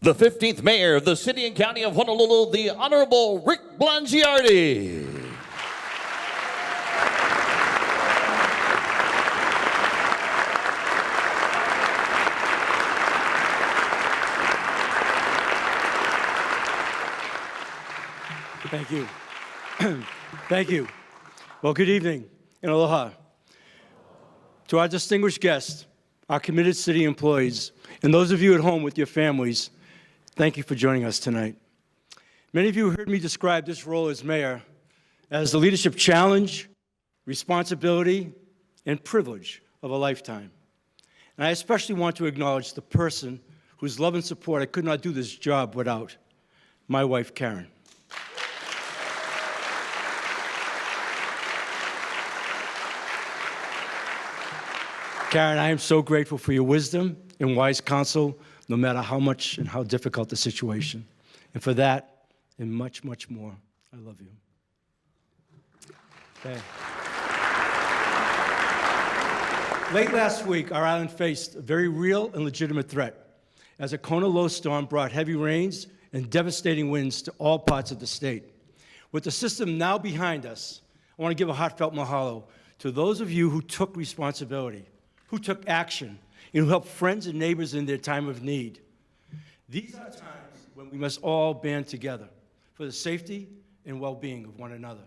the 15th Mayor of the City and County of Honolulu, the Honorable Rick Blangiardi. Thank you. Thank you. Well, good evening and aloha. To our distinguished guests, our committed city employees, and those of you at home with your families, thank you for joining us tonight. Many of you heard me describe this role as mayor as the leadership challenge, responsibility, and privilege of a lifetime. And I especially want to acknowledge the person whose love and support I could not do this job without, my wife, Karen. Karen, I am so grateful for your wisdom and wise counsel, no matter how much and how difficult the situation. And for that, and much, much more, I love you. Okay. Late last week, our island faced a very real and legitimate threat as a Kona low storm brought heavy rains and devastating winds to all parts of the state. With the system now behind us, I want to give a heartfelt mahalo to those of you who took responsibility, who took action, and who helped friends and neighbors in their time of need. These are times when we must all band together for the safety and well-being of one another.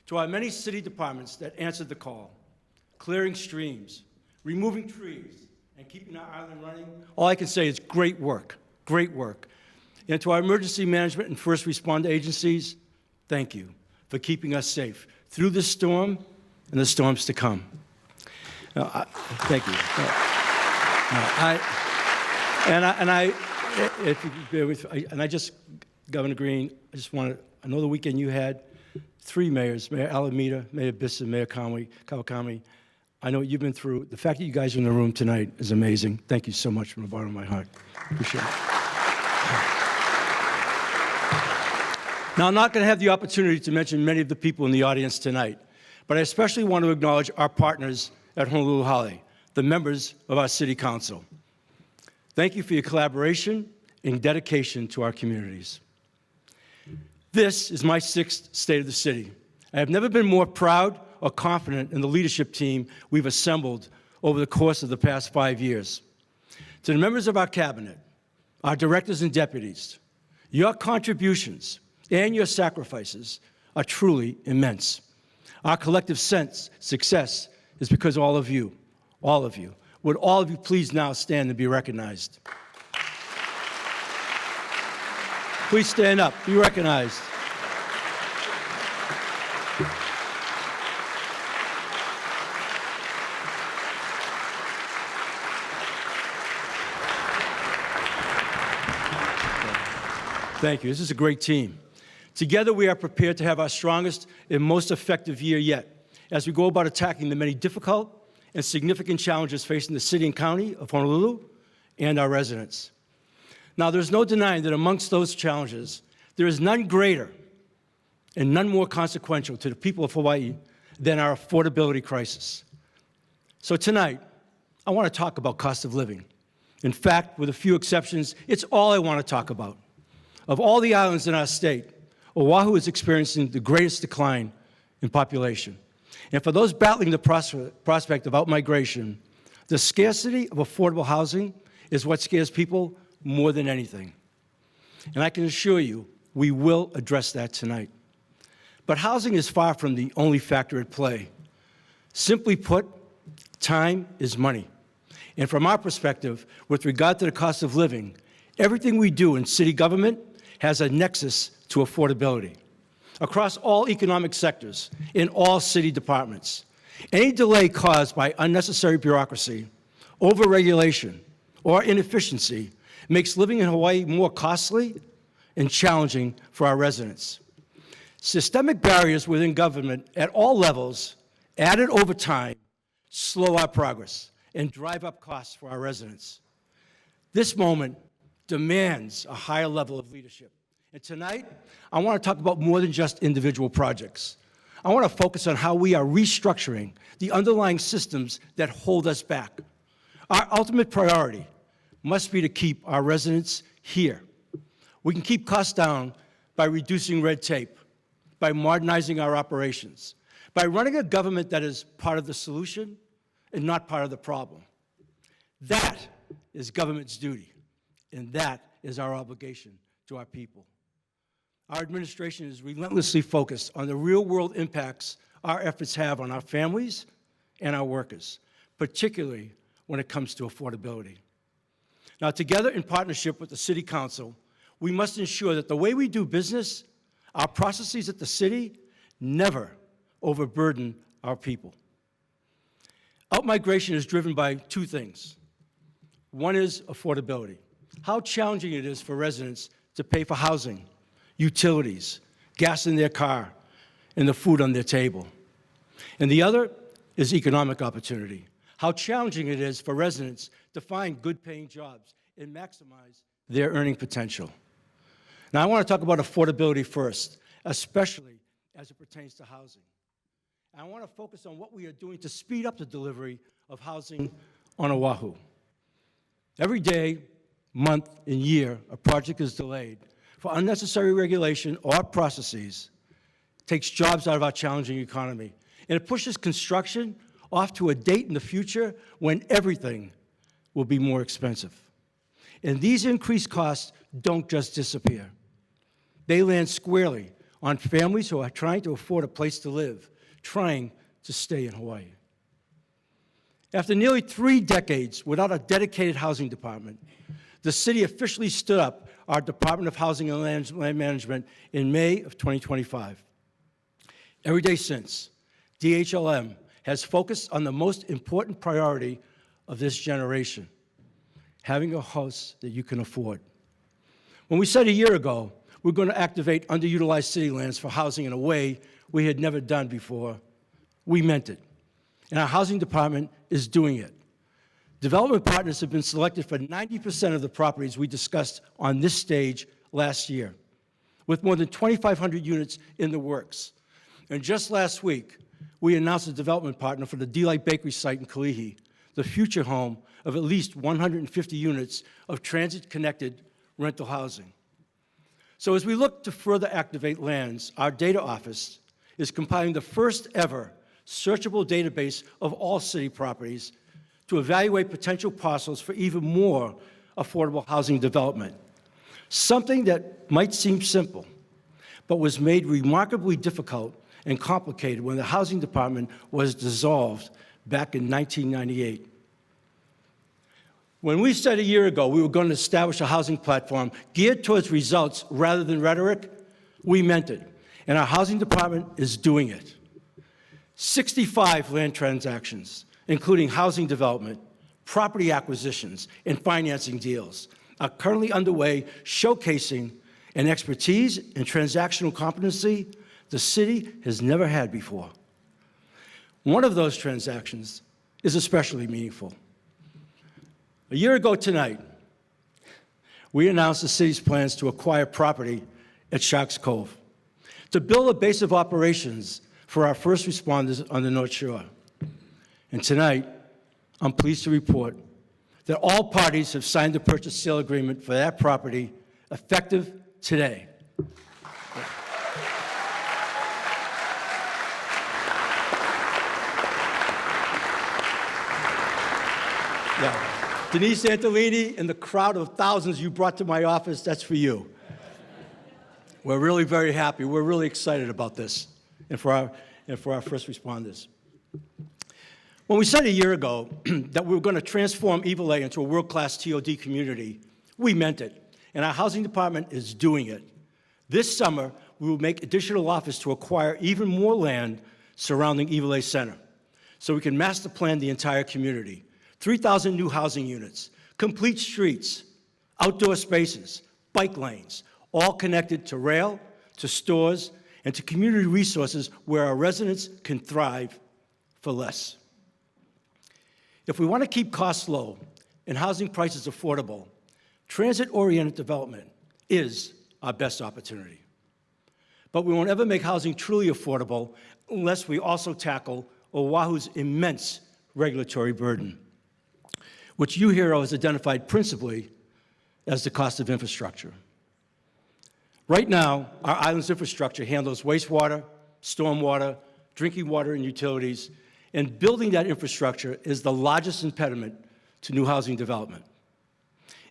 To our many city departments that answered the call, clearing streams, removing trees, and keeping our island running, all I can say is great work, great work. And to our emergency management and first responder agencies, thank you for keeping us safe through this storm and the storms to come. Thank you. If you bear with me, Governor Green, I know the weekend you had 3 mayors, Mayor Alameda, Mayor Bisson, Mayor Kawakami. I know what you've been through. The fact that you guys are in the room tonight is amazing. Thank you so much from the bottom of my heart. Appreciate it. Now, I'm not going to have the opportunity to mention many of the people in the audience tonight, but I especially want to acknowledge our partners at Honolulu Hale, the members of our City Council. Thank you for your collaboration and dedication to our communities. This is my 6th State of the City. I have never been more proud or confident in the leadership team we've assembled over the course of the past 5 years. To the members of our cabinet, our directors and deputies, your contributions and your sacrifices are truly immense. Our collective success is because of all of you. Would all of you please now stand and be recognized? Please stand up, be recognized. Thank you, this is a great team. Together we are prepared to have our strongest and most effective year yet as we go about attacking the many difficult and significant challenges facing the city and county of Honolulu and our residents. Now, there's no denying that amongst those challenges, there is none greater and none more consequential to the people of Hawaii than our affordability crisis. So tonight, I want to talk about cost of living. In fact, with a few exceptions, it's all I want to talk about. Of all the islands in our state, Oʻahu is experiencing the greatest decline in population. And for those battling the prospect of outmigration, the scarcity of affordable housing is what scares people more than anything. And I can assure you, we will address that tonight. But housing is far from the only factor at play. Simply put, time is money. And from our perspective, with regard to the cost of living, everything we do in city government has a nexus to affordability. Across all economic sectors, in all city departments. Any delay caused by unnecessary bureaucracy, overregulation, or inefficiency makes living in Hawaii more costly and challenging for our residents. Systemic barriers within government at all levels, added over time, slow our progress and drive up costs for our residents. This moment demands a higher level of leadership. And tonight, I want to talk about more than just individual projects. I want to focus on how we are restructuring the underlying systems that hold us back. Our ultimate priority must be to keep our residents here. We can keep costs down by reducing red tape, by modernizing our operations, by running a government that is part of the solution and not part of the problem. That is government's duty, and that is our obligation to our people. Our administration is relentlessly focused on the real-world impacts our efforts have on our families and our workers, particularly when it comes to affordability. Now, together in partnership with the City Council, we must ensure that the way we do business, our processes at the city, never overburden our people. Outmigration is driven by two things. One is affordability, how challenging it is for residents to pay for housing, utilities, gas in their car, and the food on their table. And the other is economic opportunity, how challenging it is for residents to find good-paying jobs and maximize their earning potential. Now, I want to talk about affordability first, especially as it pertains to housing. And I want to focus on what we are doing to speed up the delivery of housing on Oʻahu. Every day, month, and year, a project is delayed for unnecessary regulation or processes, takes jobs out of our challenging economy, and it pushes construction off to a date in the future when everything will be more expensive. And these increased costs don't just disappear. They land squarely on families who are trying to afford a place to live, trying to stay in Hawaii. After nearly 3 decades without a dedicated housing department, the city officially stood up our Department of Housing and Land Management in May of 2025. Every day since, DHLM has focused on the most important priority of this generation, having a house that you can afford. When we said a year ago, we're going to activate underutilized city lands for housing in a way we had never done before, we meant it. And our housing department is doing it. Development partners have been selected for 90% of the properties we discussed on this stage last year, with more than 2,500 units in the works. And just last week, we announced a development partner for the Delight Bakery site in Kalihi, the future home of at least 150 units of transit-connected rental housing. So as we look to further activate lands, our data office is compiling the first ever searchable database of all city properties to evaluate potential parcels for even more affordable housing development. Something that might seem simple, but was made remarkably difficult and complicated when the housing department was dissolved back in 1998. When we said a year ago we were going to establish a housing platform geared towards results rather than rhetoric, we meant it, and our housing department is doing it. 65 land transactions, including housing development, property acquisitions, and financing deals, are currently underway, showcasing an expertise and transactional competency the city has never had before. One of those transactions is especially meaningful. A year ago tonight, we announced the city's plans to acquire property at Sharks Cove, to build a base of operations for our first responders on the North Shore. And tonight, I'm pleased to report that all parties have signed the purchase sale agreement for that property, effective today. Yeah. Denise Antolini and the crowd of thousands you brought to my office, that's for you. We're really very happy. We're really excited about this and for our first responders. When we said a year ago that we were going to transform Iwilei into a world-class TOD community, we meant it, and our housing department is doing it. This summer, we will make additional offers to acquire even more land surrounding Iwilei Center, so we can master plan the entire community. 3,000 new housing units, complete streets, outdoor spaces, bike lanes, all connected to rail, to stores, and to community resources where our residents can thrive for less. If we want to keep costs low and housing prices affordable, transit-oriented development is our best opportunity. But we won't ever make housing truly affordable unless we also tackle Oahu's immense regulatory burden, which UHERO has identified principally as the cost of infrastructure. Right now, our island's infrastructure handles wastewater, stormwater, drinking water, and utilities, and building that infrastructure is the largest impediment to new housing development.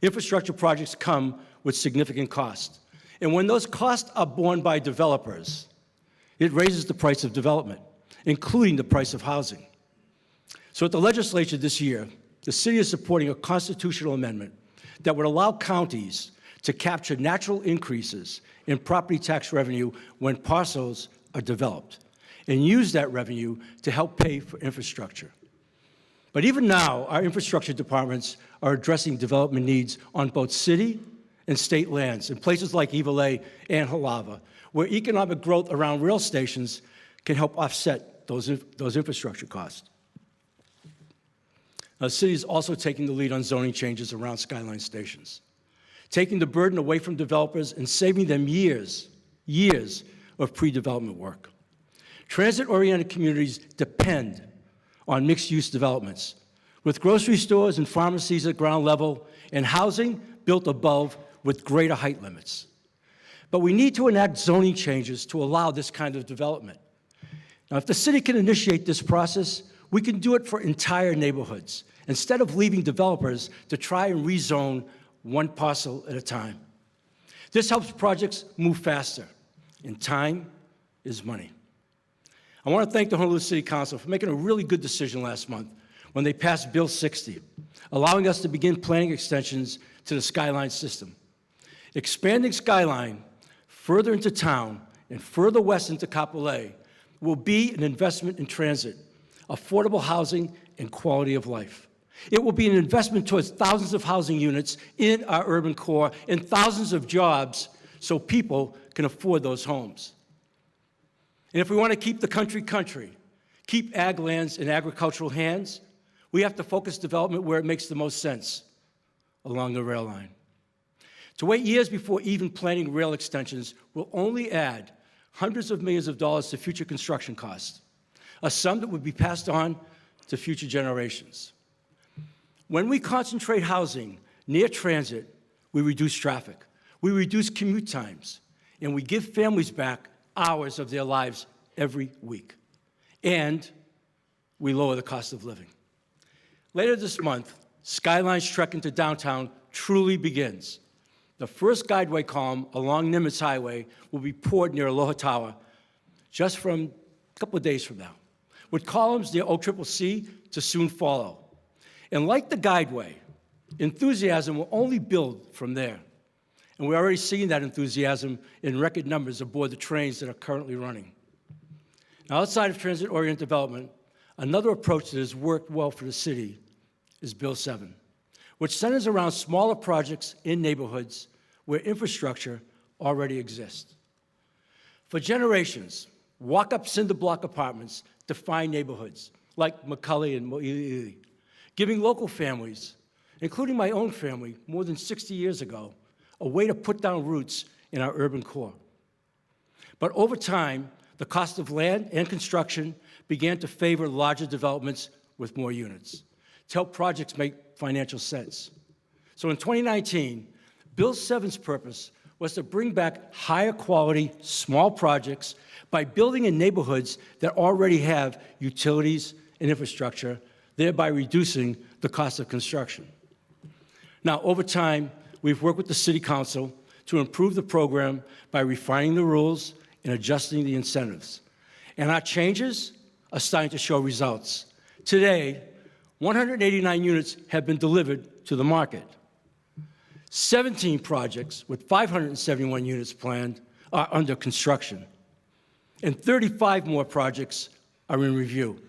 Infrastructure projects come with significant costs, and when those costs are borne by developers, it raises the price of development, including the price of housing. So at the legislature this year, the city is supporting a constitutional amendment that would allow counties to capture natural increases in property tax revenue when parcels are developed, and use that revenue to help pay for infrastructure. But even now, our infrastructure departments are addressing development needs on both city and state lands in places like Iwalei and Halava, where economic growth around rail stations can help offset those infrastructure costs. Now, the city is also taking the lead on zoning changes around Skyline stations, taking the burden away from developers and saving them years of pre-development work. Transit-oriented communities depend on mixed-use developments, with grocery stores and pharmacies at ground level and housing built above with greater height limits. But we need to enact zoning changes to allow this kind of development. Now, if the city can initiate this process, we can do it for entire neighborhoods, instead of leaving developers to try and rezone one parcel at a time. This helps projects move faster, and time is money. I want to thank the Honolulu City Council for making a really good decision last month when they passed Bill 60, allowing us to begin planning extensions to the Skyline system. Expanding Skyline further into town and further west into Kapolei will be an investment in transit, affordable housing, and quality of life. It will be an investment towards thousands of housing units in our urban core and thousands of jobs so people can afford those homes. And if we want to keep the country, keep ag lands in agricultural hands, we have to focus development where it makes the most sense, along the rail line. To wait years before even planning rail extensions will only add hundreds of millions of dollars to future construction costs, a sum that would be passed on to future generations. When we concentrate housing near transit, we reduce traffic, we reduce commute times, and we give families back hours of their lives every week. And we lower the cost of living. Later this month, Skyline's trek into downtown truly begins. The first guideway column along Nimitz Highway will be poured near Aloha Tower just from a couple of days from now, with columns near OCCC to soon follow. And like the guideway, enthusiasm will only build from there. And we're already seeing that enthusiasm in record numbers aboard the trains that are currently running. Now, outside of transit-oriented development, another approach that has worked well for the city is Bill 7, which centers around smaller projects in neighborhoods where infrastructure already exists. For generations, walk-up cinder block apartments define neighborhoods like Macaulay and Mo'iliili, giving local families, including my own family more than 60 years ago, a way to put down roots in our urban core. But over time, the cost of land and construction began to favor larger developments with more units to help projects make financial sense. So in 2019, Bill 7's purpose was to bring back higher quality, small projects by building in neighborhoods that already have utilities and infrastructure, thereby reducing the cost of construction. Now, over time, we've worked with the City Council to improve the program by refining the rules and adjusting the incentives. And our changes are starting to show results. Today, 189 units have been delivered to the market. 17 projects with 571 units planned are under construction. And 35 more projects are in review,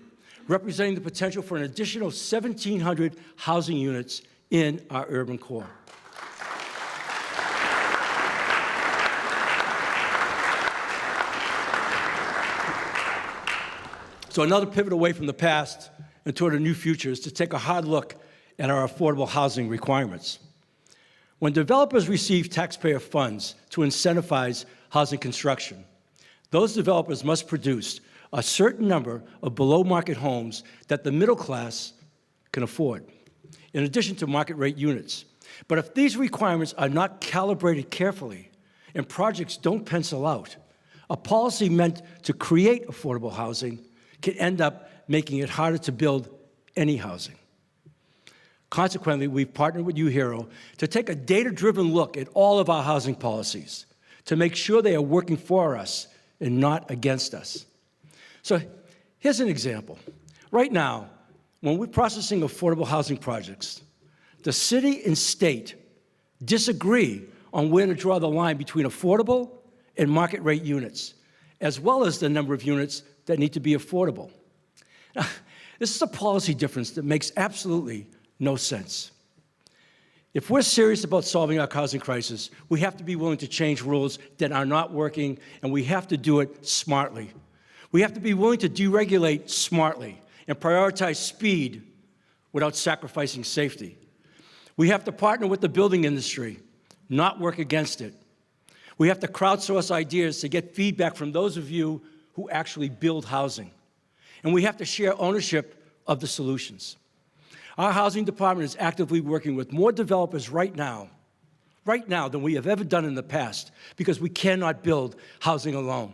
representing the potential for an additional 1,700 housing units in our urban core. So another pivot away from the past and toward a new future is to take a hard look at our affordable housing requirements. When developers receive taxpayer funds to incentivize housing construction, those developers must produce a certain number of below-market homes that the middle class can afford, in addition to market-rate units, But if these requirements are not calibrated carefully and projects don't pencil out, a policy meant to create affordable housing can end up making it harder to build any housing. Consequently, we've partnered with UHERO to take a data-driven look at all of our housing policies to make sure they are working for us and not against us. So here's an example. Right now, when we're processing affordable housing projects, the city and state disagree on where to draw the line between affordable and market rate units, as well as the number of units that need to be affordable. Now, this is a policy difference that makes absolutely no sense. If we're serious about solving our housing crisis, we have to be willing to change rules that are not working, and we have to do it smartly. We have to be willing to deregulate smartly and prioritize speed without sacrificing safety. We have to partner with the building industry, not work against it. We have to crowdsource ideas to get feedback from those of you who actually build housing. And we have to share ownership of the solutions. Our housing department is actively working with more developers right now than we have ever done in the past, because we cannot build housing alone.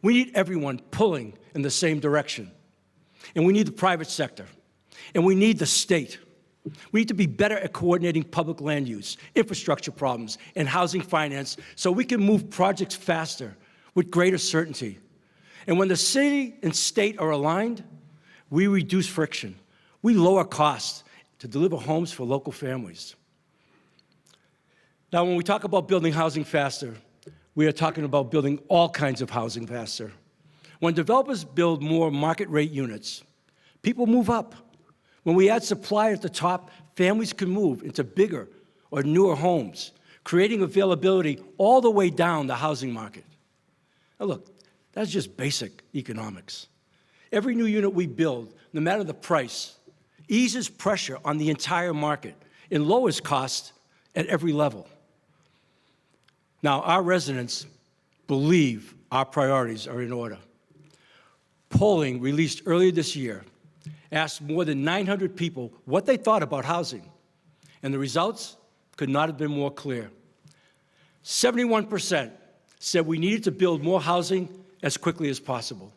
We need everyone pulling in the same direction. And we need the private sector. And we need the state. We need to be better at coordinating public land use, infrastructure problems, and housing finance so we can move projects faster with greater certainty. And when the city and state are aligned, we reduce friction. We lower costs to deliver homes for local families. Now, when we talk about building housing faster, we are talking about building all kinds of housing faster. When developers build more market rate units, people move up. When we add supply at the top, families can move into bigger or newer homes, creating availability all the way down the housing market. Now look, that's just basic economics. Every new unit we build, no matter the price, eases pressure on the entire market and lowers costs at every level. Now, our residents believe our priorities are in order. Polling released earlier this year asked more than 900 people what they thought about housing, and the results could not have been more clear. 71% said we needed to build more housing as quickly as possible.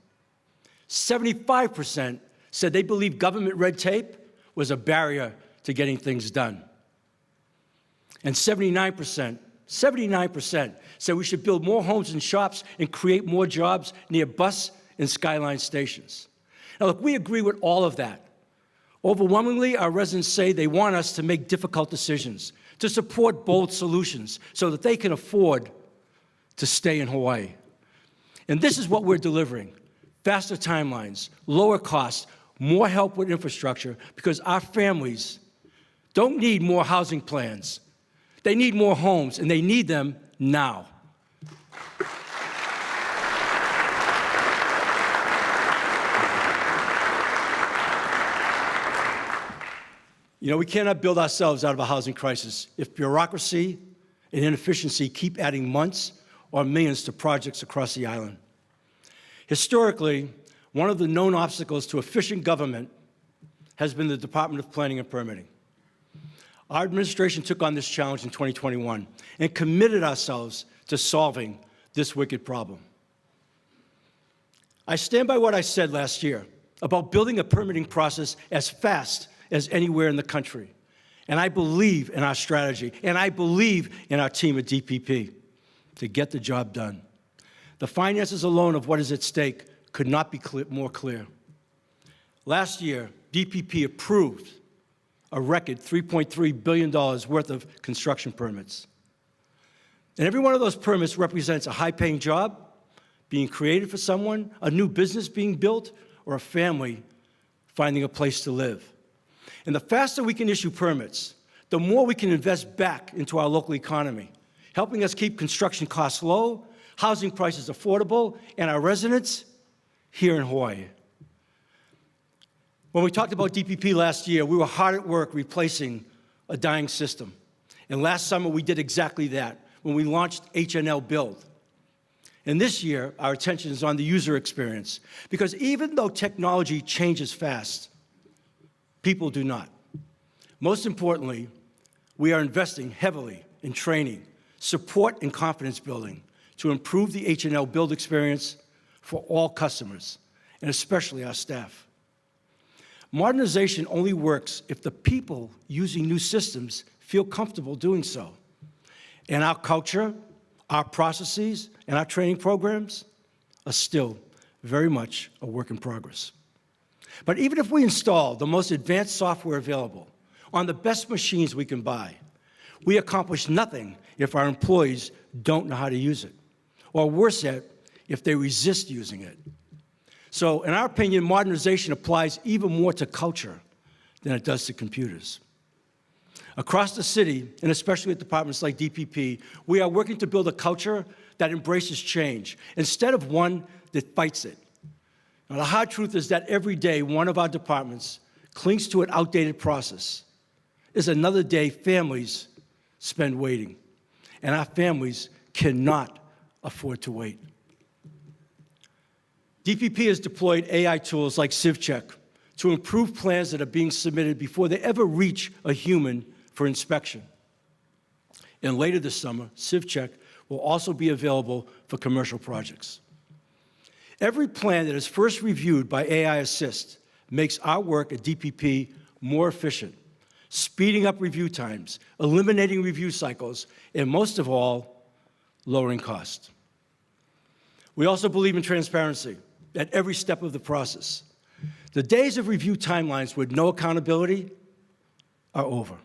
75% said they believed government red tape was a barrier to getting things done. And 79% said we should build more homes and shops and create more jobs near bus and skyline stations. Now, look, we agree with all of that. Overwhelmingly, our residents say they want us to make difficult decisions, to support bold solutions so that they can afford to stay in Hawaii. And this is what we're delivering: faster timelines, lower costs, more help with infrastructure, because our families don't need more housing plans. They need more homes, and they need them now. You know, we cannot build ourselves out of a housing crisis if bureaucracy and inefficiency keep adding months or millions to projects across the island. Historically, one of the known obstacles to efficient government has been the Department of Planning and Permitting. Our administration took on this challenge in 2021 and committed ourselves to solving this wicked problem. I stand by what I said last year about building a permitting process as fast as anywhere in the country. And I believe in our strategy, and I believe in our team at DPP to get the job done. The finances alone of what is at stake could not be more clear. Last year, DPP approved a record $3.3 billion worth of construction permits. And every one of those permits represents a high-paying job being created for someone, a new business being built, or a family finding a place to live. And the faster we can issue permits, the more we can invest back into our local economy, helping us keep construction costs low, housing prices affordable, and our residents here in Hawaii. When we talked about DPP last year, we were hard at work replacing a dying system. And last summer, we did exactly that when we launched HNL Build. And this year, our attention is on the user experience, because even though technology changes fast, people do not. Most importantly, we are investing heavily in training, support, and confidence building to improve the H&L Build experience for all customers, and especially our staff. Modernization only works if the people using new systems feel comfortable doing so. And our culture, our processes, and our training programs are still very much a work in progress. But even if we install the most advanced software available on the best machines we can buy, we accomplish nothing if our employees don't know how to use it, or worse yet, if they resist using it. So, in our opinion, modernization applies even more to culture than it does to computers. Across the city, and especially at departments like DPP, we are working to build a culture that embraces change, instead of one that fights it. Now, the hard truth is that every day one of our departments clings to an outdated process is another day families spend waiting, and our families cannot afford to wait. DPP has deployed AI tools like CivCheck to improve plans that are being submitted before they ever reach a human for inspection. And later this summer, CivCheck will also be available for commercial projects. Every plan that is first reviewed by AI Assist makes our work at DPP more efficient, speeding up review times, eliminating review cycles, and most of all, lowering costs. We also believe in transparency at every step of the process. The days of review timelines with no accountability are over.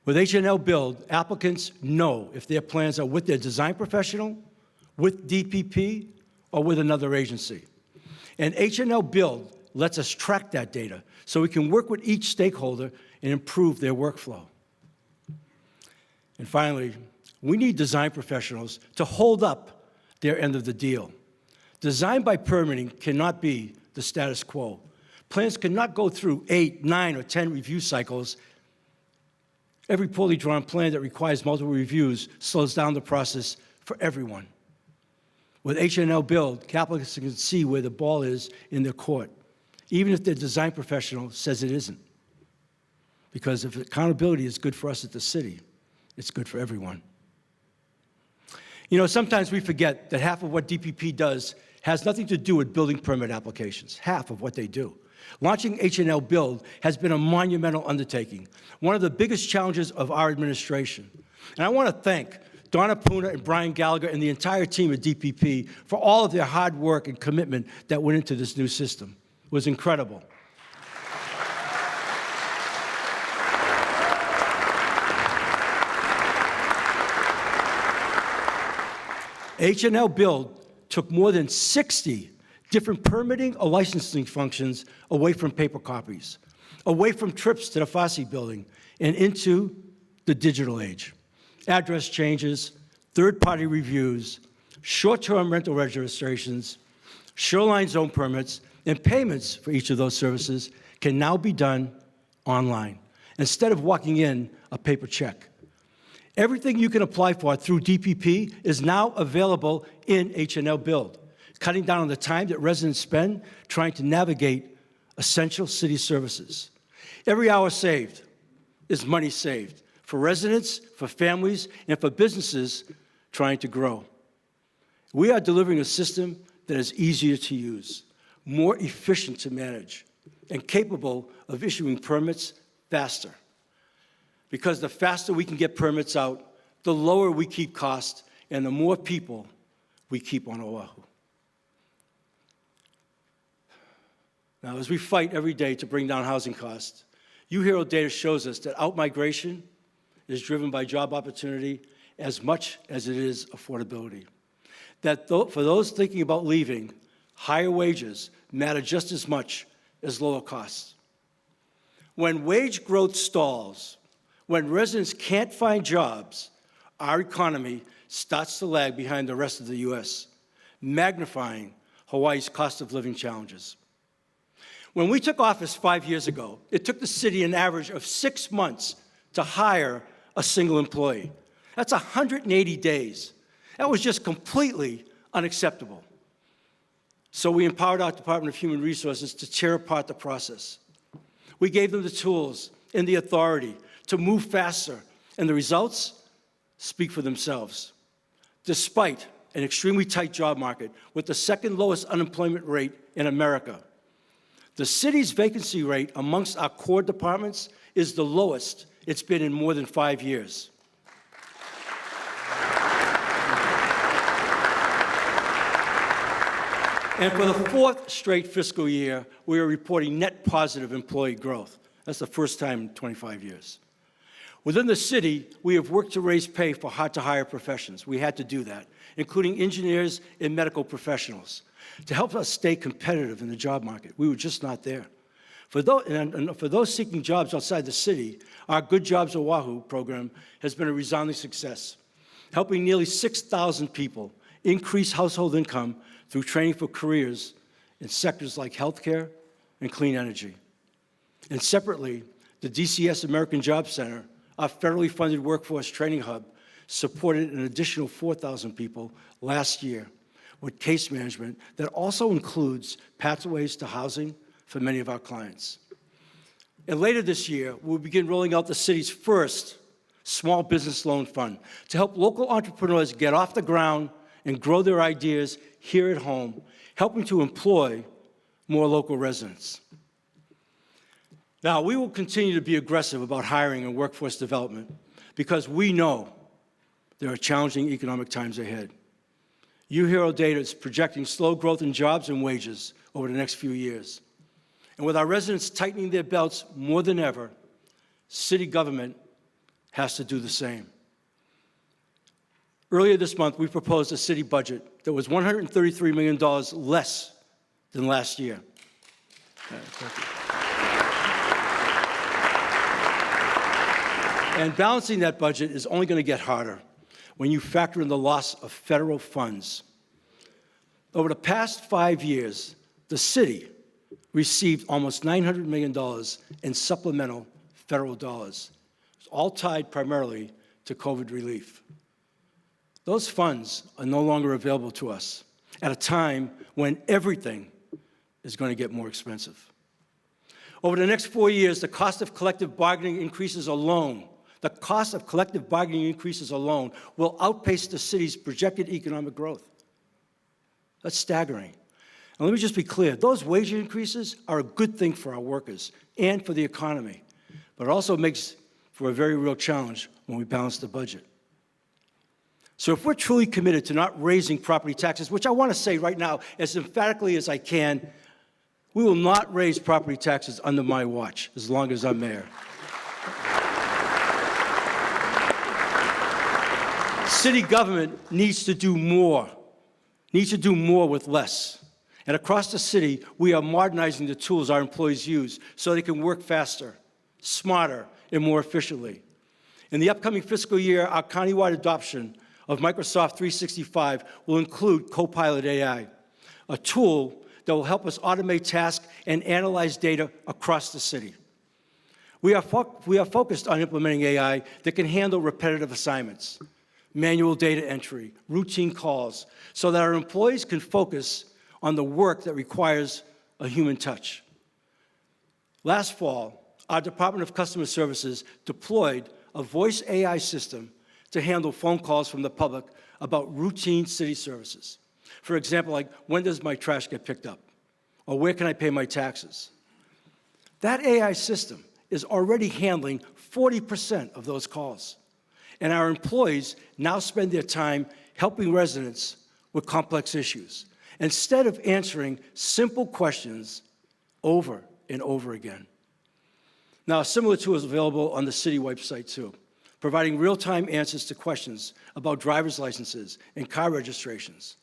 With H&L Build, applicants know if their plans are with their design professional, with DPP, or with another agency. And H&L Build lets us track that data so we can work with each stakeholder and improve their workflow. And finally, we need design professionals to hold up their end of the deal. Design by permitting cannot be the status quo. Plans cannot go through 8, 9, or 10 review cycles. Every poorly drawn plan that requires multiple reviews slows down the process for everyone. With H&L Build, applicants can see where the ball is in their court, even if their design professional says it isn't. Because if accountability is good for us at the city, it's good for everyone. You know, sometimes we forget that half of what DPP does has nothing to do with building permit applications, half of what they do. Launching H&L Build has been a monumental undertaking, one of the biggest challenges of our administration. And I want to thank Donna Puna and Brian Gallagher and the entire team at DPP for all of their hard work and commitment that went into this new system. It was incredible. H&L Build took more than 60 different permitting or licensing functions away from paper copies, away from trips to the Fosse building, and into the digital age. Address changes, third-party reviews, short-term rental registrations, shoreline zone permits, and payments for each of those services can now be done online, instead of walking in a paper check. Everything you can apply for through DPP is now available in H&L Build, cutting down on the time that residents spend trying to navigate essential city services. Every hour saved is money saved for residents, for families, and for businesses trying to grow. We are delivering a system that is easier to use, more efficient to manage, and capable of issuing permits faster. Because the faster we can get permits out, the lower we keep costs, and the more people we keep on Oʻahu. Now, as we fight every day to bring down housing costs, UHERO data shows us that outmigration is driven by job opportunity as much as it is affordability. That for those thinking about leaving, higher wages matter just as much as lower costs. When wage growth stalls, when residents can't find jobs, our economy starts to lag behind the rest of the U.S., magnifying Hawaii's cost of living challenges. When we took office 5 years ago, it took the city an average of 6 months to hire a single employee. That's 180 days. That was just completely unacceptable. So we empowered our Department of Human Resources to tear apart the process. We gave them the tools and the authority to move faster And the results speak for themselves. Despite an extremely tight job market with the second lowest unemployment rate in America, the city's vacancy rate amongst our core departments is the lowest it's been in more than 5 years. And for the fourth straight fiscal year, we are reporting net positive employee growth. That's the first time in 25 years. Within the city, we have worked to raise pay for hard-to-hire professions. We had to do that, including engineers and medical professionals, to help us stay competitive in the job market. We were just not there. For those seeking jobs outside the city, our Good Jobs Oʻahu program has been a resounding success, helping nearly 6,000 people increase household income through training for careers in sectors like healthcare and clean energy. And separately, the DCS American Job Center, our federally funded workforce training hub, supported an additional 4,000 people last year with case management that also includes pathways to housing for many of our clients. And later this year, we'll begin rolling out the city's first small business loan fund to help local entrepreneurs get off the ground and grow their ideas here at home, helping to employ more local residents. Now, we will continue to be aggressive about hiring and workforce development because we know there are challenging economic times ahead. UHERO data is projecting slow growth in jobs and wages over the next few years. And with our residents tightening their belts more than ever, city government has to do the same. Earlier this month, we proposed a city budget that was $133 million less than last year. Thank you. And balancing that budget is only going to get harder when you factor in the loss of federal funds. Over the past 5 years, the city received almost $900 million in supplemental federal dollars, all tied primarily to COVID relief. Those funds are no longer available to us at a time when everything is going to get more expensive. Over the next 4 years, the cost of collective bargaining increases alone will outpace the city's projected economic growth. That's staggering. And let me just be clear, those wage increases are a good thing for our workers and for the economy, but it also makes for a very real challenge when we balance the budget. So if we're truly committed to not raising property taxes, which I want to say right now as emphatically as I can, we will not raise property taxes under my watch as long as I'm mayor. City government needs to do more with less. And across the city, we are modernizing the tools our employees use so they can work faster, smarter, and more efficiently. In the upcoming fiscal year, our countywide adoption of Microsoft 365 will include Copilot AI, a tool that will help us automate tasks and analyze data across the city. We are focused on implementing AI that can handle repetitive assignments, manual data entry, routine calls, so that our employees can focus on the work that requires a human touch. Last fall, our Department of Customer Services deployed a voice AI system to handle phone calls from the public about routine city services. For example, like, when does my trash get picked up? Or where can I pay my taxes? That AI system is already handling 40% of those calls. And our employees now spend their time helping residents with complex issues, instead of answering simple questions over and over again. Now, a similar tool is available on the city website too, providing real-time answers to questions about driver's licenses and car registrations.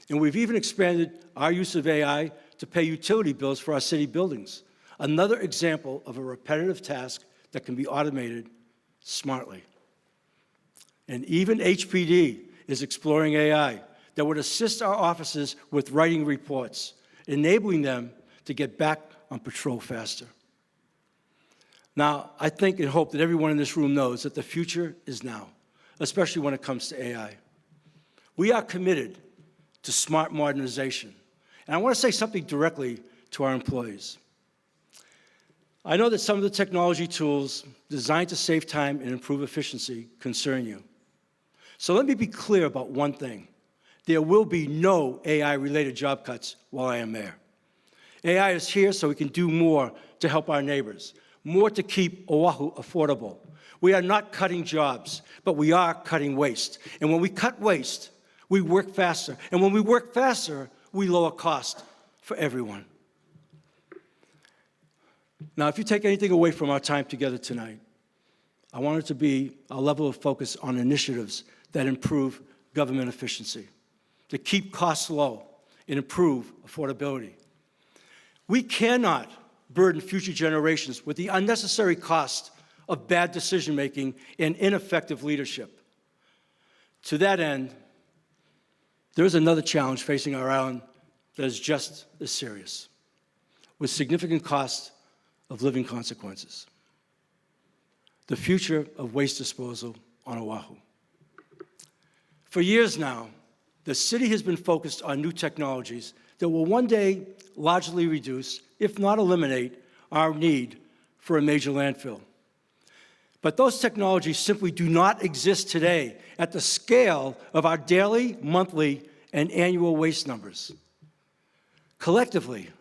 And we've even expanded our use of AI to pay utility bills for our city buildings, another example of a repetitive task that can be automated smartly. And even HPD is exploring AI that would assist our officers with writing reports, enabling them to get back on patrol faster. Now, I think and hope that everyone in this room knows that the future is now, especially when it comes to AI. We are committed to smart modernization. And I want to say something directly to our employees. I know that some of the technology tools designed to save time and improve efficiency concern you. So let me be clear about one thing. There will be no AI-related job cuts while I am mayor. AI is here so we can do more to help our neighbors, more to keep Oʻahu affordable. We are not cutting jobs, but we are cutting waste. And when we cut waste, we work faster. And when we work faster, we lower cost for everyone. Now, if you take anything away from our time together tonight, I want it to be a level of focus on initiatives that improve government efficiency, that keep costs low and improve affordability. We cannot burden future generations with the unnecessary cost of bad decision-making and ineffective leadership. To that end, there is another challenge facing our island that is just as serious, with significant cost of living consequences: the future of waste disposal on Oʻahu. For years now, the city has been focused on new technologies that will one day largely reduce, if not eliminate, our need for a major landfill. But those technologies simply do not exist today at the scale of our daily, monthly, and annual waste numbers. Collectively,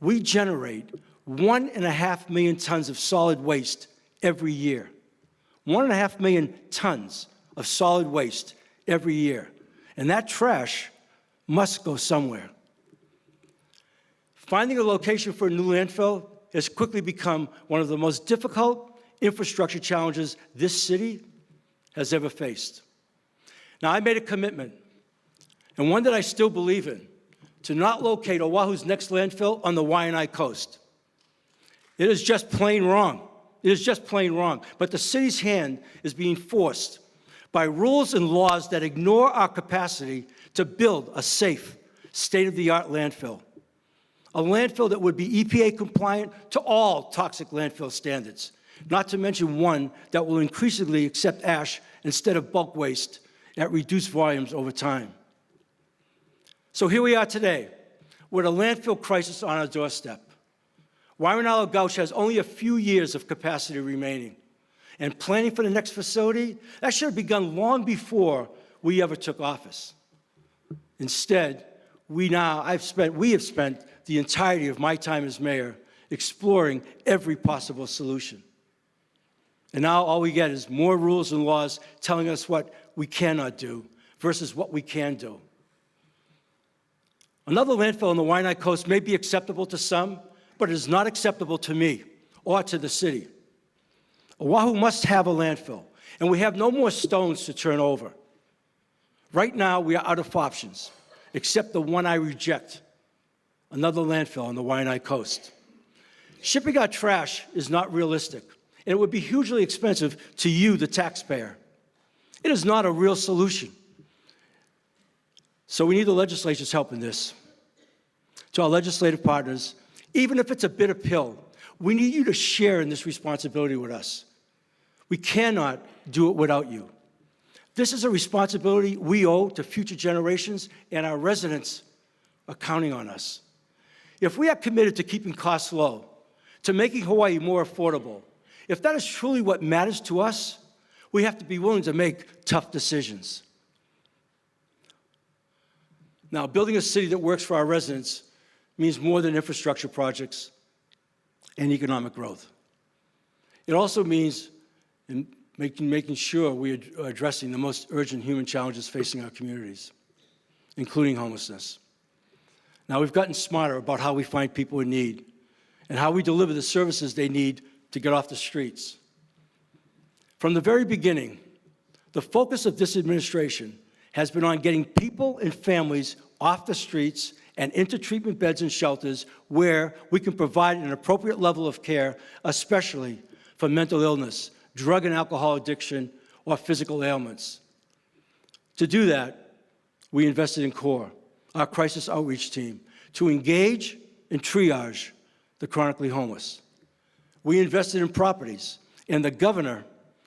we generate 1.5 million tons of solid waste every year. 1.5 million tons of solid waste every year. And that trash must go somewhere. Finding a location for a new landfill has quickly become one of the most difficult infrastructure challenges this city has ever faced. Now, I made a commitment, and one that I still believe in, to not locate Oahu's next landfill on the Waianae coast. It is just plain wrong. It is just plain wrong. But the city's hand is being forced by rules and laws that ignore our capacity to build a safe, state-of-the-art landfill. A landfill that would be EPA compliant to all toxic landfill standards, not to mention one that will increasingly accept ash instead of bulk waste at reduced volumes over time. So here we are today, with a landfill crisis on our doorstep. Waianae Gauch has only a few years of capacity remaining, and planning for the next facility, that should have begun long before we ever took office. Instead, we have spent the entirety of my time as mayor exploring every possible solution. And now all we get is more rules and laws telling us what we cannot do versus what we can do. Another landfill on the Waianae coast may be acceptable to some, but it is not acceptable to me or to the city. Oʻahu must have a landfill, and we have no more stones to turn over. Right now, we are out of options, except the one I reject: another landfill on the Waianae coast. Shipping our trash is not realistic, and it would be hugely expensive to you, the taxpayer. It is not a real solution. So we need the legislature's help in this. To our legislative partners, even if it's a bitter pill, we need you to share in this responsibility with us. We cannot do it without you. This is a responsibility we owe to future generations, and our residents are counting on us. If we are committed to keeping costs low, to making Hawaii more affordable, if that is truly what matters to us, we have to be willing to make tough decisions. Now, building a city that works for our residents means more than infrastructure projects and economic growth. It also means making sure we are addressing the most urgent human challenges facing our communities, including homelessness. Now, we've gotten smarter about how we find people in need and how we deliver the services they need to get off the streets. From the very beginning, the focus of this administration has been on getting people and families off the streets and into treatment beds and shelters where we can provide an appropriate level of care, especially for mental illness, drug and alcohol addiction, or physical ailments. To do that, we invested in CORE, our crisis outreach team, to engage and triage the chronically homeless. We invested in properties, and the governor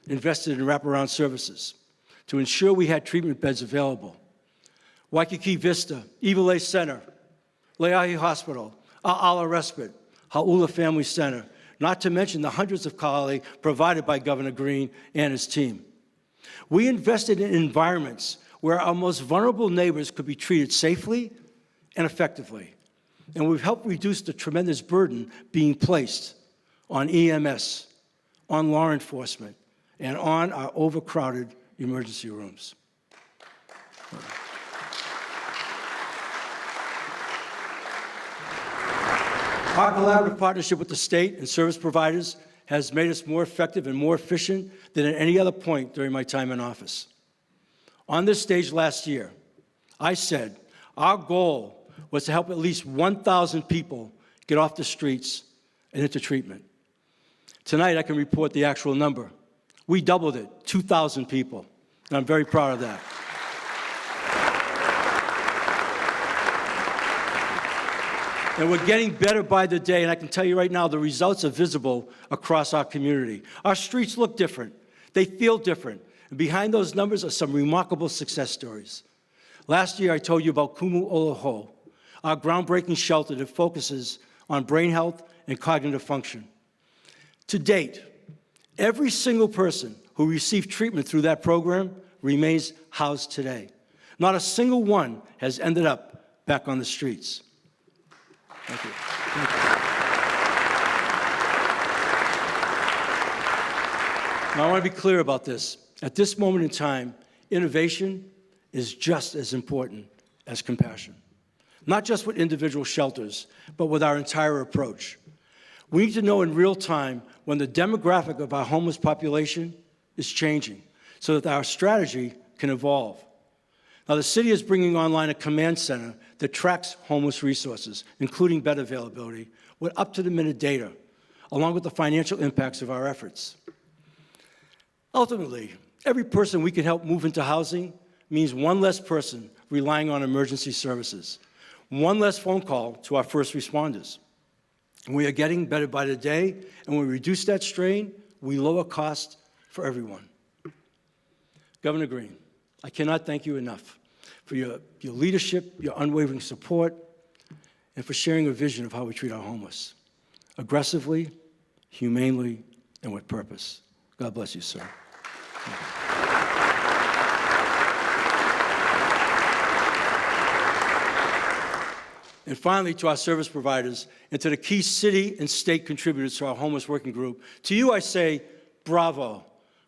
invested in wraparound services to ensure we had treatment beds available. Waikiki Vista, Iwilei Center, Leahi Hospital, A'ala Respite, Hau'ula Family Center, not to mention the hundreds of colleagues provided by Governor Green and his team. We invested in environments where our most vulnerable neighbors could be treated safely and effectively. And we've helped reduce the tremendous burden being placed on EMS, on law enforcement, and on our overcrowded emergency rooms. Our collaborative partnership with the state and service providers has made us more effective and more efficient than at any other point during my time in office. On this stage last year, I said our goal was to help at least 1,000 people get off the streets and into treatment. Tonight, I can report the actual number. We doubled it, 2,000 people, and I'm very proud of that. And we're getting better by the day, and I can tell you right now, the results are visible across our community. Our streets look different. They feel different. And behind those numbers are some remarkable success stories. Last year, I told you about Kumu Oʻahu, our groundbreaking shelter that focuses on brain health and cognitive function. To date, every single person who received treatment through that program remains housed today. Not a single one has ended up back on the streets. Thank you. Thank you. Now, I want to be clear about this. At this moment in time, innovation is just as important as compassion. Not just with individual shelters, but with our entire approach. We need to know in real time when the demographic of our homeless population is changing so that our strategy can evolve. Now, the city is bringing online a command center that tracks homeless resources, including bed availability, with up-to-the-minute data, along with the financial impacts of our efforts. Ultimately, every person we can help move into housing means one less person relying on emergency services, one less phone call to our first responders. We are getting better by the day, and when we reduce that strain, we lower costs for everyone. Governor Green, I cannot thank you enough for your leadership, your unwavering support, and for sharing a vision of how we treat our homeless, aggressively, humanely, and with purpose. God bless you, sir. And finally, to our service providers and to the key city and state contributors to our homeless working group, to you I say, bravo,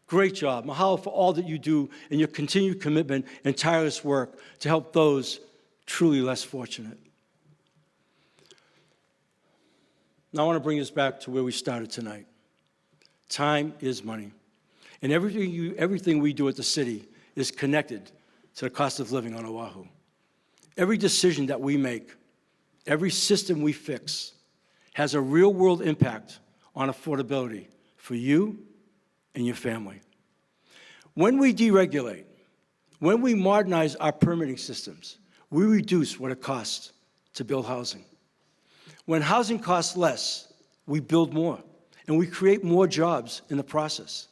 great job, mahalo for all that you do and your continued commitment and tireless work to help those truly less fortunate. Now I want to bring us back to where we started tonight. Time is money. And everything we do at the city is connected to the cost of living on Oʻahu. Every decision that we make, every system we fix has a real-world impact on affordability for you and your family. When we deregulate, when we modernize our permitting systems, we reduce what it costs to build housing. When housing costs less, we build more, and we create more jobs in the process.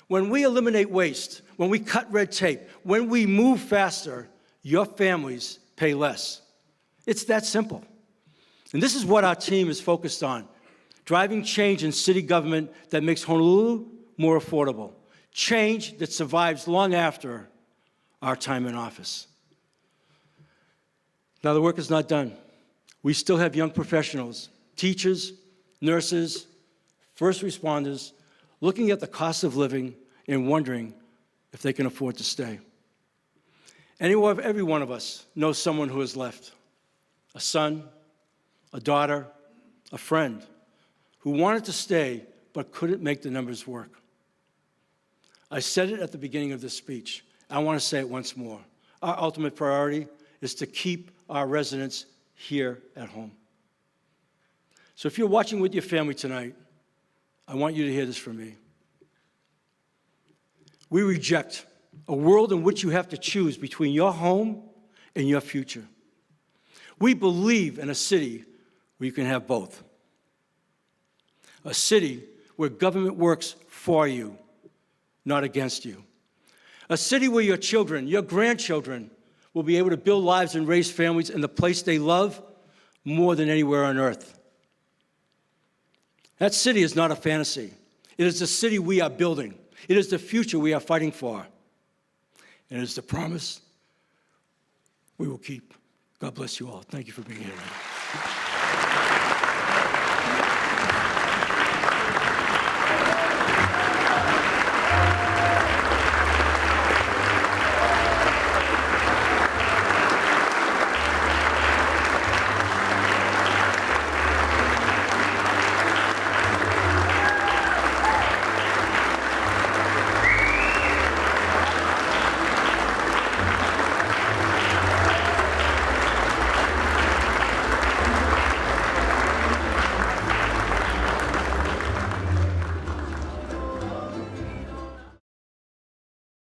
When we eliminate waste, when we cut red tape, when we move faster, your families pay less. It's that simple. And this is what our team is focused on, driving change in city government that makes Honolulu more affordable, change that survives long after our time in office. Now, the work is not done. We still have young professionals, teachers, nurses, first responders, looking at the cost of living and wondering if they can afford to stay. Every one of us knows someone who has left, a son, a daughter, a friend, who wanted to stay but couldn't make the numbers work. I said it at the beginning of this speech. I want to say it once more. Our ultimate priority is to keep our residents here at home. So if you're watching with your family tonight, I want you to hear this from me. We reject a world in which you have to choose between your home and your future. We believe in a city where you can have both. A city where government works for you, not against you. A city where your children, your grandchildren, will be able to build lives and raise families in the place they love more than anywhere on earth. That city is not a fantasy. It is the city we are building. It is the future we are fighting for. And it is the promise we will keep. God bless you all. Thank you for being here tonight.